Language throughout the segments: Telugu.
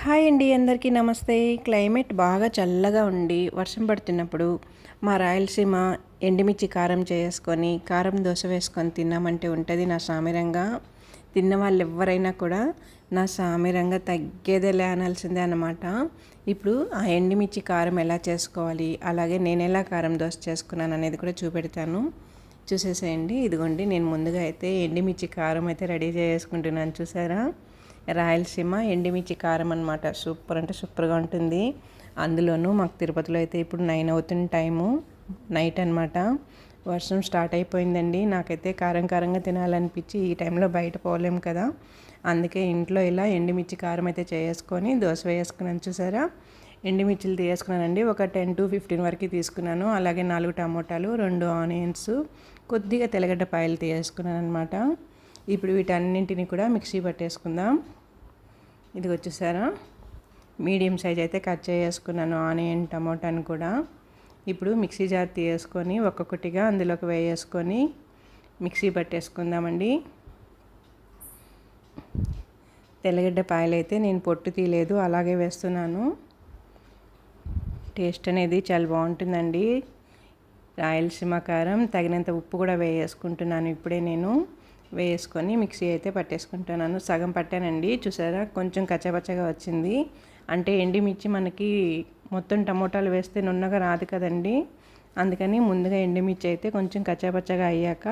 హాయ్ అండి, అందరికీ నమస్తే. క్లైమేట్ బాగా చల్లగా ఉండి వర్షం పడుతున్నప్పుడు మా రాయలసీమ ఎండుమిర్చి కారం చేసుకొని కారం దోశ వేసుకొని తిన్నామంటే ఉంటుంది నా సామిరంగా. తిన్న వాళ్ళు ఎవరైనా కూడా నా సామిరంగా తగ్గేదేలే అనాల్సిందే అన్నమాట. ఇప్పుడు ఆ ఎండుమిర్చి కారం ఎలా చేసుకోవాలి, అలాగే నేను ఎలా కారం దోశ చేసుకున్నాను అనేది కూడా చూపెడతాను, చూసేసేయండి. ఇదిగోండి, నేను ముందుగా అయితే ఎండుమిర్చి కారం అయితే రెడీ చేసుకుంటున్నాను. చూసారా, రాయలసీమ ఎండుమిర్చి కారం అనమాట. సూపర్ అంటే సూపర్గా ఉంటుంది. అందులోనూ మాకు తిరుపతిలో అయితే ఇప్పుడు 9 అవుతున్న టైము, నైట్ అనమాట. వర్షం స్టార్ట్ అయిపోయిందండి. నాకైతే కారం కారంగా తినాలనిపించి ఈ టైంలో బయట పోలేము కదా, అందుకే ఇంట్లో ఇలా ఎండుమిర్చి కారం అయితే చేసుకొని దోశ వేసుకున్నాను. చూసారా, ఎండుమిర్చిలు తీసుకున్నానండి. ఒక 10 to 15 వరకు తీసుకున్నాను. అలాగే 4 టమోటాలు, 2 ఆనియన్స్, కొద్దిగా తెల్లగడ్డ పాయలు తీసుకున్నాను అనమాట. ఇప్పుడు వీటన్నింటిని కూడా మిక్సీ పట్టేసుకుందాం. ఇది వచ్చేసారా, మీడియం సైజ్ అయితే కట్ చేసుకున్నాను ఆనియన్ టమోటాను కూడా. ఇప్పుడు మిక్సీ జార్ తీసుకొని ఒక్కొక్కటిగా అందులోకి వేసుకొని మిక్సీ పట్టేసుకుందామండి. తెల్లగడ్డ పాయలు అయితే నేను పొట్టు తీయలేదు, అలాగే వేస్తున్నాను. టేస్ట్ అనేది చాలా బాగుంటుందండి. రాయలసీమ కారం తగినంత ఉప్పు కూడా వేసుకుంటున్నాను. ఇప్పుడే నేను వేసుకొని మిక్సీ అయితే పట్టేసుకుంటున్నాను. సగం పట్టానండి. చూసారా, కొంచెం కచ్చపచ్చగా వచ్చింది. అంటే ఎండుమిర్చి మనకి మొత్తం టమోటాలు వేస్తే నున్నగా రాదు కదండి, అందుకని ముందుగా ఎండుమిర్చి అయితే కొంచెం కచ్చపచ్చగా అయ్యాక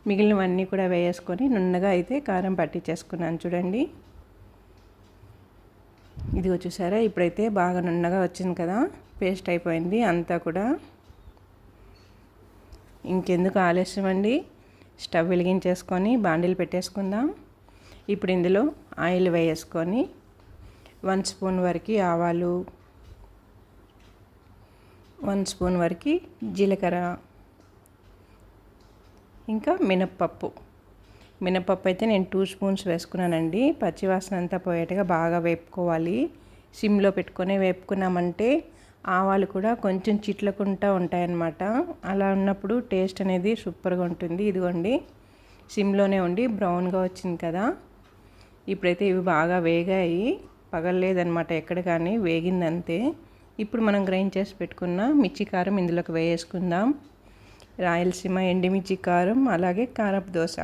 మిగిలినవన్నీ కూడా వేసుకొని నున్నగా అయితే కారం పట్టించేసుకున్నాను. చూడండి, ఇదిగో చూసారా, ఇప్పుడైతే బాగా నున్నగా వచ్చింది కదా, పేస్ట్ అయిపోయింది అంతా కూడా. ఇంకెందుకు ఆలస్యం అండి, స్టవ్ వెలిగించేసుకొని బాండిల్ పెట్టేసుకుందాం. ఇప్పుడు ఇందులో ఆయిల్ వేసుకొని 1 స్పూన్ వరకు ఆవాలు, 1 స్పూన్ వరకు జీలకర్ర, ఇంకా మినప్పప్పు అయితే నేను 2 స్పూన్స్ వేసుకున్నానండి. పచ్చివాసన అంతా పోయేట్టుగా బాగా వేపుకోవాలి. సిమ్లో పెట్టుకొని వేపుకున్నామంటే ఆవాలు కూడా కొంచెం చిట్లకుంటూ ఉంటాయన్నమాట. అలా ఉన్నప్పుడు టేస్ట్ అనేది సూపర్గా ఉంటుంది. ఇదిగోండి, సిమ్లోనే ఉండి బ్రౌన్గా వచ్చింది కదా. ఇప్పుడైతే ఇవి బాగా వేగాయి, పగలలేదన్నమాట ఎక్కడ, కానీ వేగిందంతే. ఇప్పుడు మనం గ్రైండ్ చేసి పెట్టుకున్న మిర్చి కారం ఇందులోకి వేసుకుందాం. రాయలసీమ ఎండుమిర్చి కారం, అలాగే కారపు దోశ.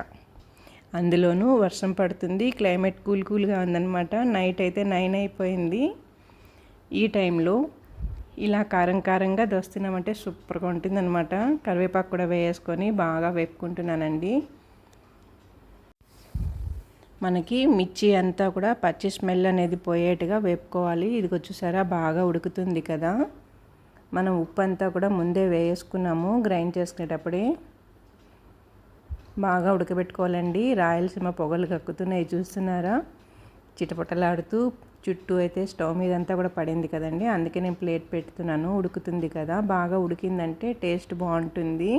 అందులోనూ వర్షం పడుతుంది, క్లైమేట్ కూల్గా ఉందన్నమాట. నైట్ అయితే 9 అయిపోయింది. ఈ టైంలో ఇలా కారంగా దోశ తిన్నామంటే సూపర్గా ఉంటుందన్నమాట. కరివేపాకు కూడా వేసుకొని బాగా వేపుకుంటున్నానండి. మనకి మిర్చి అంతా కూడా పచ్చి స్మెల్ అనేది పోయేట్టుగా వేపుకోవాలి. ఇదిగో చూసారా, బాగా ఉడుకుతుంది కదా. మనం ఉప్పు అంతా కూడా ముందే వేసుకున్నాము గ్రైండ్ చేసుకునేటప్పుడే. బాగా ఉడకబెట్టుకోవాలండి. రాయలసీమ పొగలు కక్కుతున్నాయి, చూస్తున్నారా, చిటపటలాడుతూ. చుట్టూ అయితే స్టవ్ మీద అంతా కూడా పడింది కదండి, అందుకే నేను ప్లేట్ పెడుతున్నాను. ఉడుకుతుంది కదా, బాగా ఉడికిందంటే టేస్ట్ బాగుంటుంది.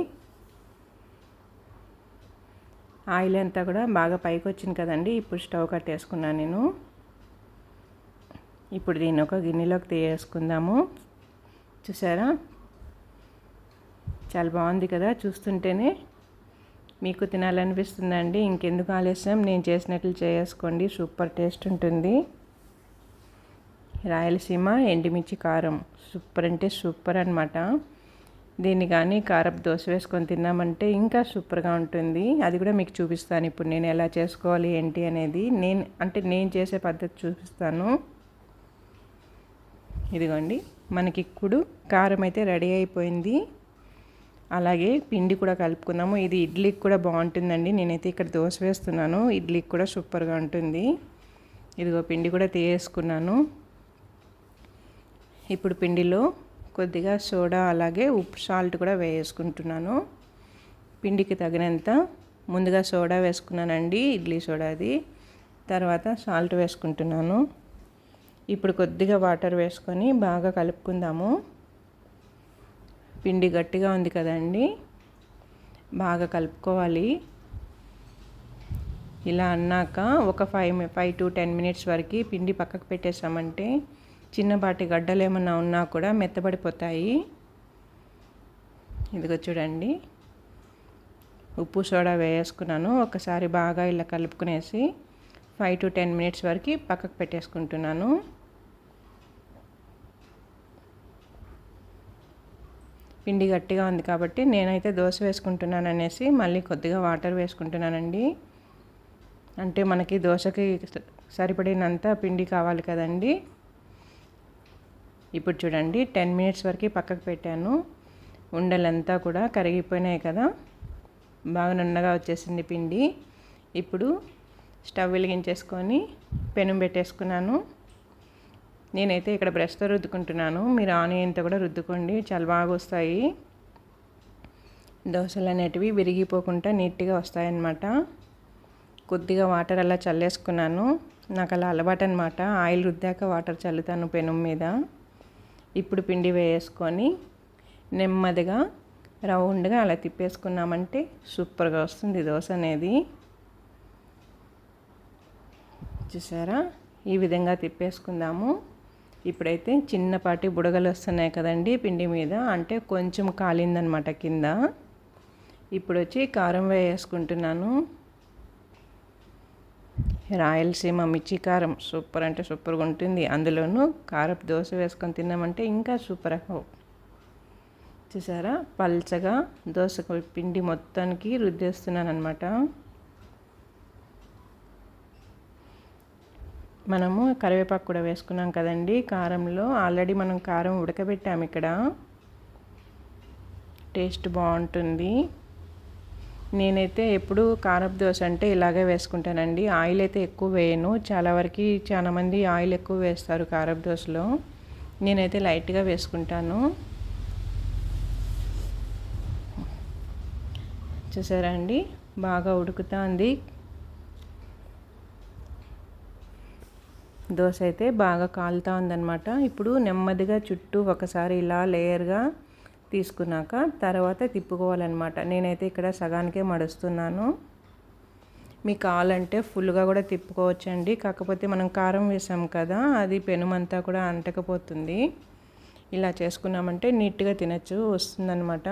ఆయిల్ అంతా కూడా బాగా పైకి వచ్చింది కదండి. ఇప్పుడు స్టవ్ కట్టేసుకున్నాను నేను. ఇప్పుడు దీన్ని ఒక గిన్నెలోకి తీసుకుందాము. చూసారా, చాలా బాగుంది కదా, చూస్తుంటేనే మీకు తినాలనిపిస్తుందండి. ఇంకెందుకు ఆలస్యం, నేను చేసినట్లు చేసుకోండి, సూపర్ టేస్ట్ ఉంటుంది. రాయలసీమ ఎండుమిర్చి కారం సూపర్ అంటే సూపర్ అనమాట. దీన్ని కానీ కారపు దోశ వేసుకొని తిన్నామంటే ఇంకా సూపర్గా ఉంటుంది. అది కూడా మీకు చూపిస్తాను ఇప్పుడు నేను ఎలా చేసుకోవాలి ఏంటి అనేది. నేను చేసే పద్ధతి చూపిస్తాను. ఇదిగోండి, మనకి ఇప్పుడు కారం అయితే రెడీ అయిపోయింది. అలాగే పిండి కూడా కలుపుకుందాము. ఇది ఇడ్లీకి కూడా బాగుంటుందండి. నేనైతే ఇక్కడ దోశ వేస్తున్నాను, ఇడ్లీకి కూడా సూపర్గా ఉంటుంది. ఇదిగో పిండి కూడా తీసుకున్నాను. ఇప్పుడు పిండిలో కొద్దిగా సోడా, అలాగే ఉప్పు, సాల్ట్ కూడా వేసుకుంటున్నాను. పిండికి తగినంత ముందుగా సోడా వేసుకున్నానండి, ఇడ్లీ సోడా అది. తర్వాత సాల్ట్ వేసుకుంటున్నాను. ఇప్పుడు కొద్దిగా వాటర్ వేసుకొని బాగా కలుపుకుందాము. పిండి గట్టిగా ఉంది కదండి, బాగా కలుపుకోవాలి. ఇలా అన్నాక ఒక 5 to 10 మినిట్స్ వరకు పిండి పక్కకు పెట్టేసామంటే చిన్నపాటి గడ్డలు ఏమన్నా ఉన్నా కూడా మెత్తబడిపోతాయి. ఇదిగో చూడండి, ఉప్పు సోడా వేసుకున్నాను. ఒకసారి బాగా ఇలా కలుపుకునేసి 5 to 10 మినిట్స్ వరకు పక్కకు పెట్టేసుకుంటున్నాను. పిండి గట్టిగా ఉంది కాబట్టి నేనైతే దోశ వేసుకుంటున్నాను అనేసి మళ్ళీ కొద్దిగా వాటర్ వేసుకుంటున్నానండి. అంటే మనకి దోశకి సరిపడినంత పిండి కావాలి కదండి. ఇప్పుడు చూడండి 10 మినిట్స్ వరకు పక్కకు పెట్టాను. ఉండలంతా కూడా కరిగిపోయినాయి కదా, బాగా నున్నగా వచ్చేసింది పిండి. ఇప్పుడు స్టవ్ వెలిగించేసుకొని పెనం పెట్టేసుకున్నాను. నేనైతే ఇక్కడ బ్రష్తో రుద్దుకుంటున్నాను, మీరు ఆనియన్తో కూడా రుద్దుకోండి, చాలా బాగా వస్తాయి. దోశలు అనేటివి విరిగిపోకుండా నీట్గా వస్తాయన్నమాట. కొద్దిగా వాటర్ అలా చల్లేసుకున్నాను, నాకు అలా అలవాటు అనమాట. ఆయిల్ రుద్దాక వాటర్ చల్లుతాను పెనం మీద. ఇప్పుడు పిండి వేసుకొని నెమ్మదిగా రౌండ్గా అలా తిప్పేసుకున్నామంటే సూపర్గా వస్తుంది దోశ అనేది. చూసారా, ఈ విధంగా తిప్పేసుకుందాము. ఇప్పుడైతే చిన్నపాటి బుడగలు వస్తున్నాయి కదండి పిండి మీద, అంటే కొంచెం కాలిందనమాట కింద. ఇప్పుడు వచ్చి కారం వేసుకుంటున్నాను. రాయలసీమ మిర్చి కారం సూపర్ అంటే సూపర్గా ఉంటుంది. అందులోనూ కారపు దోశ వేసుకొని తిన్నామంటే ఇంకా సూపర్. చూసారా, పల్చగా దోశ పిండి మొత్తానికి రుద్దేస్తున్నాను అనమాట. మనము కరివేపాకు కూడా వేసుకున్నాం కదండి కారంలో. ఆల్రెడీ మనం కారం ఉడకబెట్టాము ఇక్కడ, టేస్ట్ బాగుంటుంది. నేనైతే ఎప్పుడు కారపు దోశ అంటే ఇలాగే వేసుకుంటానండి. ఆయిల్ అయితే ఎక్కువ వేయను. చాలా మంది ఆయిల్ ఎక్కువ వేస్తారు కారపు దోశలో. నేనైతే లైట్గా వేసుకుంటాను. చూసారా అండి, బాగా ఉడుకుతుంది. దోశ అయితే బాగా కాలుతూ ఉందన్నమాట. ఇప్పుడు నెమ్మదిగా చుట్టూ ఒకసారి ఇలా లేయర్గా తీసుకున్నాక తర్వాత తిప్పుకోవాలన్నమాట. నేనైతే ఇక్కడ సగానికే మడుస్తున్నాను. మీకు కావాలంటే ఫుల్గా కూడా తిప్పుకోవచ్చండి. కాకపోతే మనం కారం వేసాం కదా, అది పెనుమంతా కూడా అంటకపోతుంది. ఇలా చేసుకున్నామంటే నీట్గా తినచ్చు, వస్తుందన్నమాట.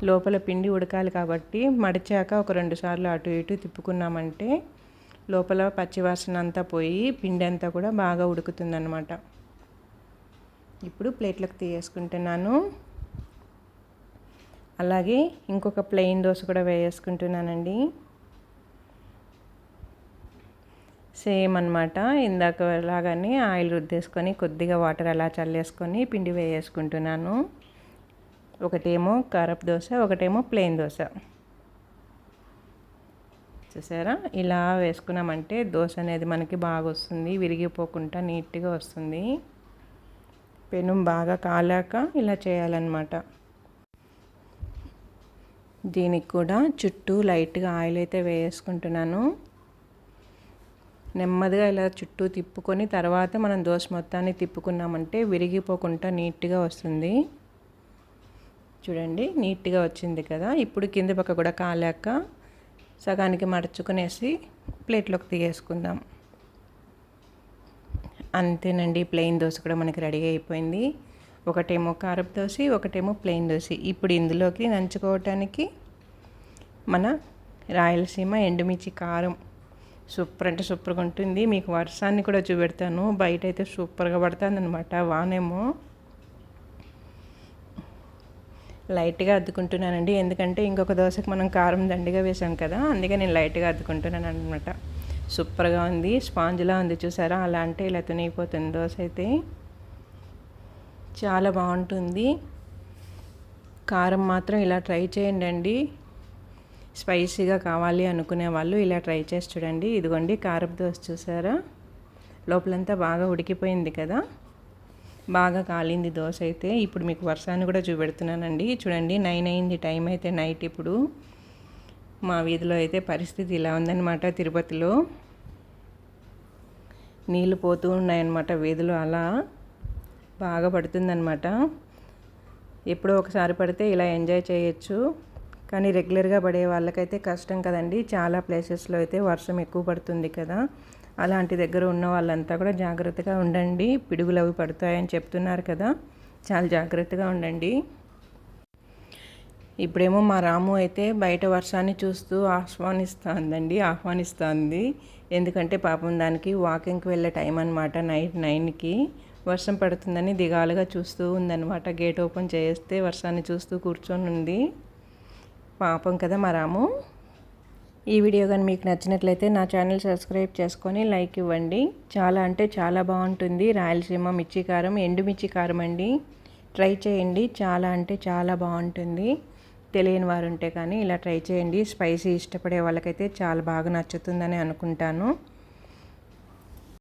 లోపల పిండి ఉడకాలి కాబట్టి మడిచాక ఒక 2 సార్లు అటు ఇటు తిప్పుకున్నామంటే లోపల పచ్చివాసన అంతా పోయి పిండి అంతా కూడా బాగా ఉడుకుతుందన్నమాట. ఇప్పుడు ప్లేట్లోకి తీసేసుకుంటున్నాను. అలాగే ఇంకొక ప్లెయిన్ దోశ కూడా వేసుకుంటున్నానండి. సేమ్ అన్నమాట, ఇందాక లాగానే ఆయిల్ రుద్దేసుకొని కొద్దిగా వాటర్ అలా చల్లేసుకొని పిండి వేసుకుంటున్నాను. ఒకటేమో కారపు దోశ, ఒకటేమో ప్లెయిన్ దోశ. చూసారా, ఇలా వేసుకున్నామంటే దోశ అనేది మనకి బాగా వస్తుంది, విరిగిపోకుండా నీట్గా వస్తుంది. పెనం బాగా కాలాక ఇలా చేయాలన్నమాట. దీనికి కూడా చుట్టూ లైట్గా ఆయిల్ అయితే వేసుకుంటున్నాను. నెమ్మదిగా ఇలా చుట్టూ తిప్పుకొని తర్వాత మనం దోశ మొత్తాన్ని తిప్పుకున్నామంటే విరిగిపోకుండా నీట్గా వస్తుంది. చూడండి, నీట్గా వచ్చింది కదా. ఇప్పుడు కింద పక్క కూడా కాలాక సగానికి మడుచుకునేసి ప్లేట్లోకి తీసేసుకుందాం. అంతేనండి, ప్లెయిన్ దోశ కూడా మనకి రెడీ అయిపోయింది. ఒకటేమో కారపు దోశ, ఒకటేమో ప్లెయిన్ దోశ. ఇప్పుడు ఇందులోకి నంచుకోవటానికి మన రాయలసీమ ఎండుమిర్చి కారం సూపర్ అంటే సూపర్గా ఉంటుంది. మీకు వర్షాన్ని కూడా చూపెడతాను. బయట అయితే సూపర్గా పడుతుంది అనమాట వానేమో. లైట్గా అద్దుకుంటున్నానండి, ఎందుకంటే ఇంకొక దోశకు మనం కారం దండిగా వేసాం కదా, అందుకే నేను లైట్గా అద్దుకుంటున్నాను అనమాట. సూపర్గా ఉంది, స్పాంజ్లా ఉంది. చూసారా, అలా అంటే ఇలా తునిగిపోతుంది దోశ అయితే. చాలా బాగుంటుంది. కారం మాత్రం ఇలా ట్రై చేయండి. స్పైసీగా కావాలి అనుకునే వాళ్ళు ఇలా ట్రై చేసి చూడండి. ఇదిగోండి కారపు దోశ, చూసారా, లోపలంతా బాగా ఉడికిపోయింది కదా, బాగా కాలింది దోశ అయితే. ఇప్పుడు మీకు వర్షాన్ని కూడా చూపెడుతున్నానండి. చూడండి, 9 అయింది టైం అయితే, నైట్. ఇప్పుడు మా వీధిలో అయితే పరిస్థితి ఇలా ఉందన్నమాట. తిరుపతిలో నీళ్ళు పోతూ ఉన్నాయన్నమాట వీధిలో, అలా బాగా పడుతుందన్నమాట. ఎప్పుడో ఒకసారి పడితే ఇలా ఎంజాయ్ చేయొచ్చు, కానీ రెగ్యులర్గా పడే వాళ్ళకైతే కష్టం కదండి. చాలా ప్లేసెస్లో అయితే వర్షం ఎక్కువ పడుతుంది కదా, అలాంటి దగ్గర ఉన్న వాళ్ళంతా కూడా జాగ్రత్తగా ఉండండి. పిడుగులు అవి పడతాయని చెప్తున్నారు కదా, చాలా జాగ్రత్తగా ఉండండి. ఇప్పుడేమో మా రాము అయితే బయట వర్షాన్ని చూస్తూ ఆహ్వానిస్తుంది. ఎందుకంటే పాపం దానికి వాకింగ్కి వెళ్ళే టైం అనమాట, నైట్ 9కి. వర్షం పడుతుందని దిగాలుగా చూస్తూ ఉందన్నమాట. గేట్ ఓపెన్ చేస్తే వర్షాన్ని చూస్తూ కూర్చొని ఉంది. పాపం కదా మా రాము. ఈ వీడియో కానీ మీకు నచ్చినట్లయితే నా ఛానల్ సబ్స్క్రైబ్ చేసుకొని లైక్ ఇవ్వండి. చాలా అంటే చాలా బాగుంటుంది రాయలసీమ మిర్చి కారం, ఎండుమిర్చి కారం అండి. ట్రై చేయండి, చాలా అంటే చాలా బాగుంటుంది. తెలియని వారు ఉంటే కానీ ఇలా ట్రై చేయండి. స్పైసీ ఇష్టపడే వాళ్ళకైతే చాలా బాగా నచ్చుతుందని అనుకుంటాను.